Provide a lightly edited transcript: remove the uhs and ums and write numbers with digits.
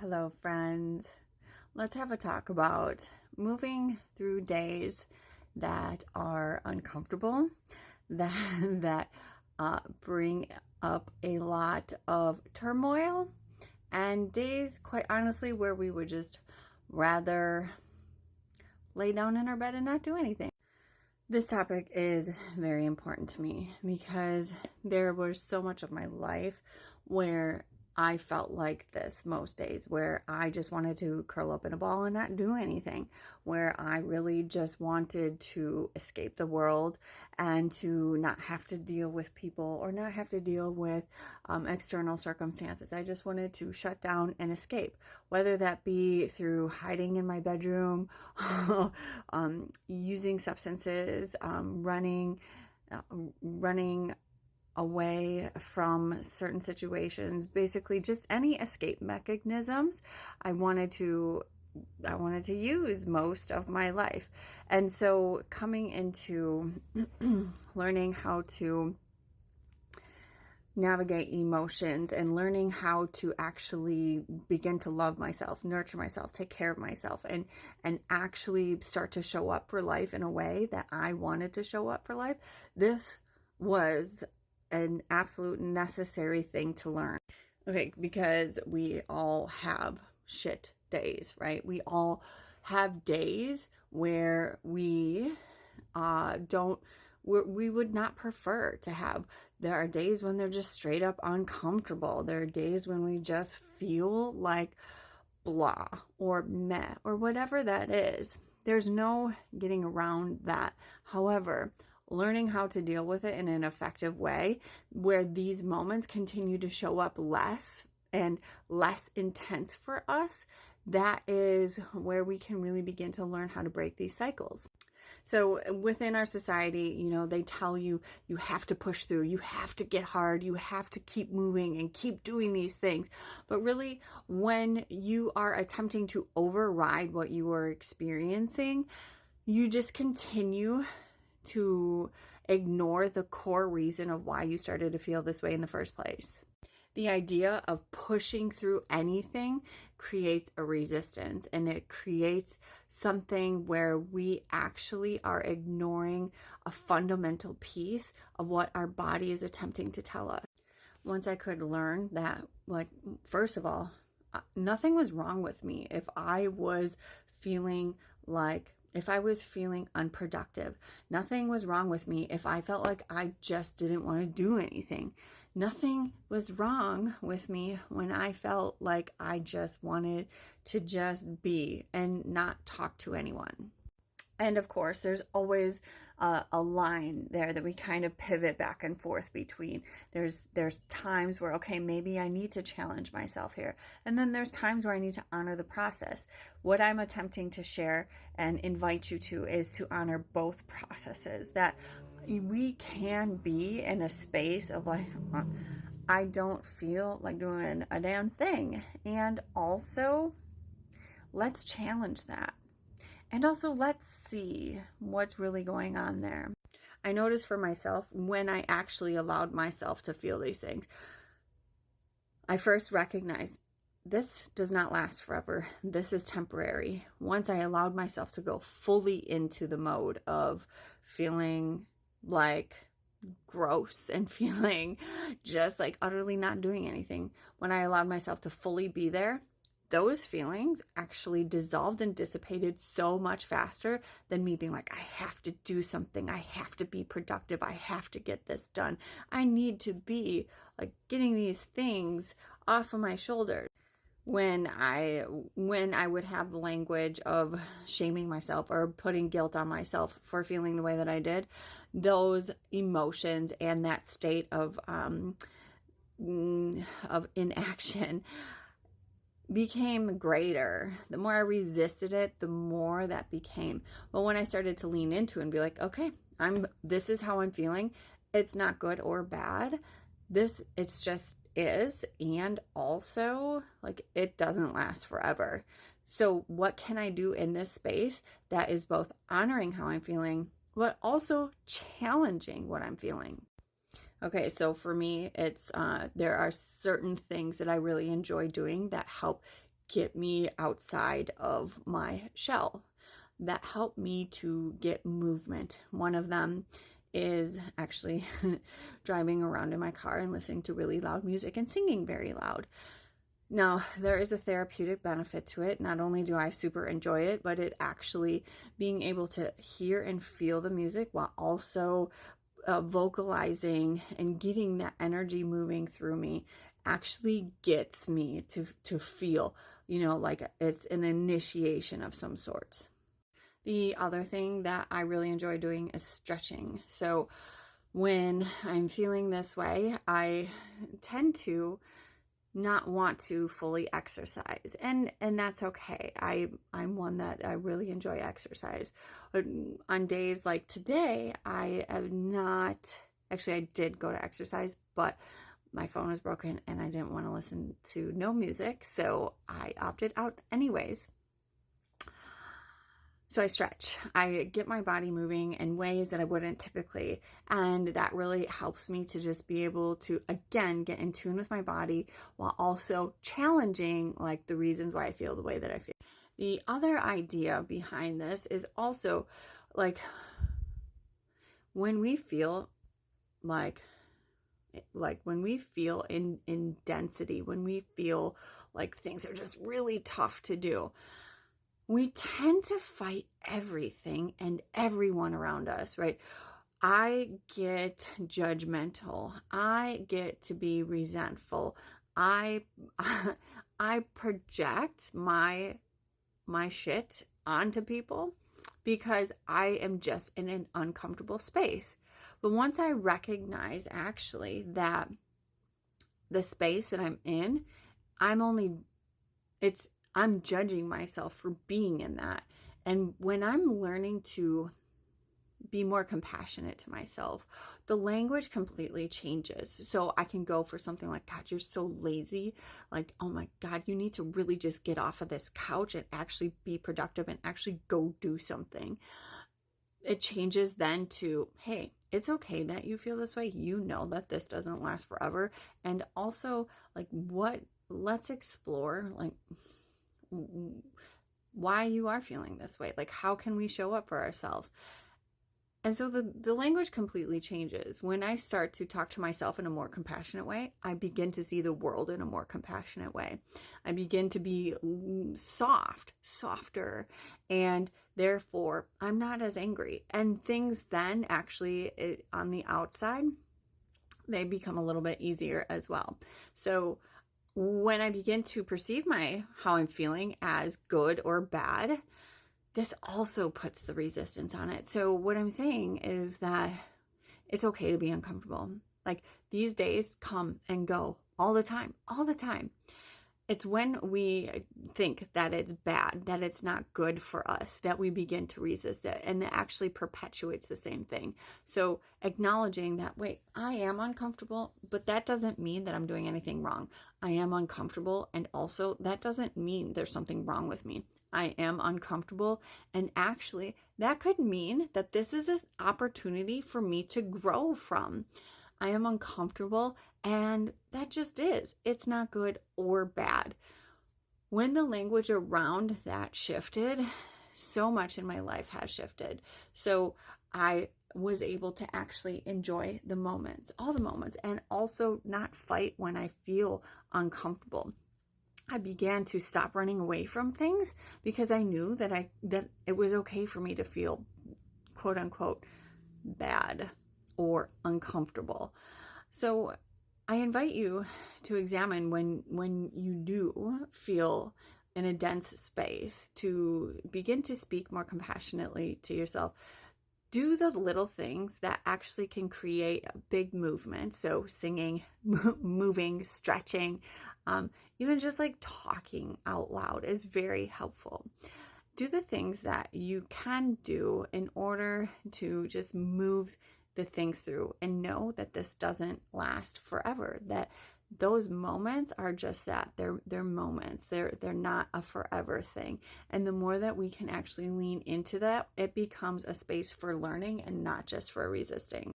Hello, friends. Let's have a talk about moving through days that are uncomfortable, that bring up a lot of turmoil, and days, quite honestly, where we would just rather lay down in our bed and not do anything. This topic is very important to me because there was so much of my life where I felt like this most days, where I just wanted to curl up in a ball and not do anything, where I really just wanted to escape the world and to not have to deal with people or not have to deal with external circumstances. I just wanted to shut down and escape, whether that be through hiding in my bedroom, using substances, running away from certain situations, basically just any escape mechanisms I wanted to use most of my life. And so coming into learning how to navigate emotions and learning how to actually begin to love myself, nurture myself, take care of myself, and actually start to show up for life in a way that I wanted to show up for life. This was an absolute necessary thing to learn. Okay, because we all have shit days, right? We all have days where we we would not prefer to have. There are days when they're just straight up uncomfortable. There are days when we just feel like blah or meh or whatever that is. There's no getting around that. However, learning how to deal with it in an effective way where these moments continue to show up less and less intense for us, that is where we can really begin to learn how to break these cycles. So within our society, they tell you you have to push through, you have to get hard, you have to keep moving and keep doing these things. But really, when you are attempting to override what you are experiencing, you just continue to ignore the core reason of why you started to feel this way in the first place. The idea of pushing through anything creates a resistance, and it creates something where we actually are ignoring a fundamental piece of what our body is attempting to tell us. Once I could learn that, first of all, nothing was wrong with me if I was feeling unproductive. Nothing was wrong with me if I felt like I just didn't want to do anything. Nothing was wrong with me when I felt like I just wanted to just be and not talk to anyone. And of course, there's always a line there that we kind of pivot back and forth between. There's times where, okay, maybe I need to challenge myself here. And then there's times where I need to honor the process. What I'm attempting to share and invite you to is to honor both processes, that we can be in a space of I don't feel like doing a damn thing. And also, let's challenge that. And also, let's see what's really going on there. I noticed for myself when I actually allowed myself to feel these things, I first recognized this does not last forever. This is temporary. Once I allowed myself to go fully into the mode of feeling like gross and feeling just like utterly not doing anything, when I allowed myself to fully be there, those feelings actually dissolved and dissipated so much faster than me being like, I have to do something. I have to be productive. I have to get this done. I need to be like getting these things off of my shoulders. When I would have the language of shaming myself or putting guilt on myself for feeling the way that I did, those emotions and that state of inaction became greater. The more I resisted it, the more that became. But when I started to lean into it and be like, okay, this is how I'm feeling. It's not good or bad. It's just is. And also, it doesn't last forever. So what can I do in this space that is both honoring how I'm feeling, but also challenging what I'm feeling? Okay, so for me, it's there are certain things that I really enjoy doing that help get me outside of my shell, that help me to get movement. One of them is actually driving around in my car and listening to really loud music and singing very loud. Now, there is a therapeutic benefit to it. Not only do I super enjoy it, but it actually being able to hear and feel the music while also vocalizing and getting that energy moving through me actually gets me to feel, like it's an initiation of some sorts. The other thing that I really enjoy doing is stretching. So when I'm feeling this way, I tend to not want to fully exercise, and that's okay. I'm one that I really enjoy exercise, but on days like today, I have not actually. I did go to exercise, but my phone was broken and I didn't want to listen to no music, so I opted out anyways. So I stretch. I get my body moving in ways that I wouldn't typically. And that really helps me to just be able to, again, get in tune with my body while also challenging like the reasons why I feel the way that I feel. The other idea behind this is also like when we feel like when we feel in density, when we feel like things are just really tough to do, we tend to fight everything and everyone around us, right? I get judgmental. I get to be resentful. I project my shit onto people because I am just in an uncomfortable space. But once I recognize actually that the space that I'm in, I'm judging myself for being in that. And when I'm learning to be more compassionate to myself, the language completely changes. So I can go for something like, God, you're so lazy. Like, oh my God, you need to really just get off of this couch and actually be productive and actually go do something. It changes then to, hey, it's okay that you feel this way. You know that this doesn't last forever. And also, like, let's explore, like, why you are feeling this way. Like, how can we show up for ourselves? And so the language completely changes. When I start to talk to myself in a more compassionate way, I begin to see the world in a more compassionate way. I begin to be softer, and therefore I'm not as angry. And things then actually on the outside, they become a little bit easier as well. So when I begin to perceive how I'm feeling as good or bad, this also puts the resistance on it. So what I'm saying is that it's okay to be uncomfortable. Like, these days come and go all the time. It's when we think that it's bad, that it's not good for us, that we begin to resist it. And it actually perpetuates the same thing. So acknowledging that, wait, I am uncomfortable, but that doesn't mean that I'm doing anything wrong. I am uncomfortable. And also that doesn't mean there's something wrong with me. I am uncomfortable. And actually that could mean that this is an opportunity for me to grow from. I am uncomfortable, and that just is. It's not good or bad. When the language around that shifted, so much in my life has shifted. So I was able to actually enjoy the moments, all the moments, and also not fight when I feel uncomfortable. I began to stop running away from things because I knew that it was okay for me to feel, quote unquote, bad or uncomfortable. So I invite you to examine when you do feel in a dense space, to begin to speak more compassionately to yourself. Do the little things that actually can create a big movement. So singing, moving, stretching, even just like talking out loud is very helpful. Do the things that you can do in order to just move the things through, and know that this doesn't last forever, that those moments are just that. They're moments. They're not a forever thing. And the more that we can actually lean into that, it becomes a space for learning and not just for resisting.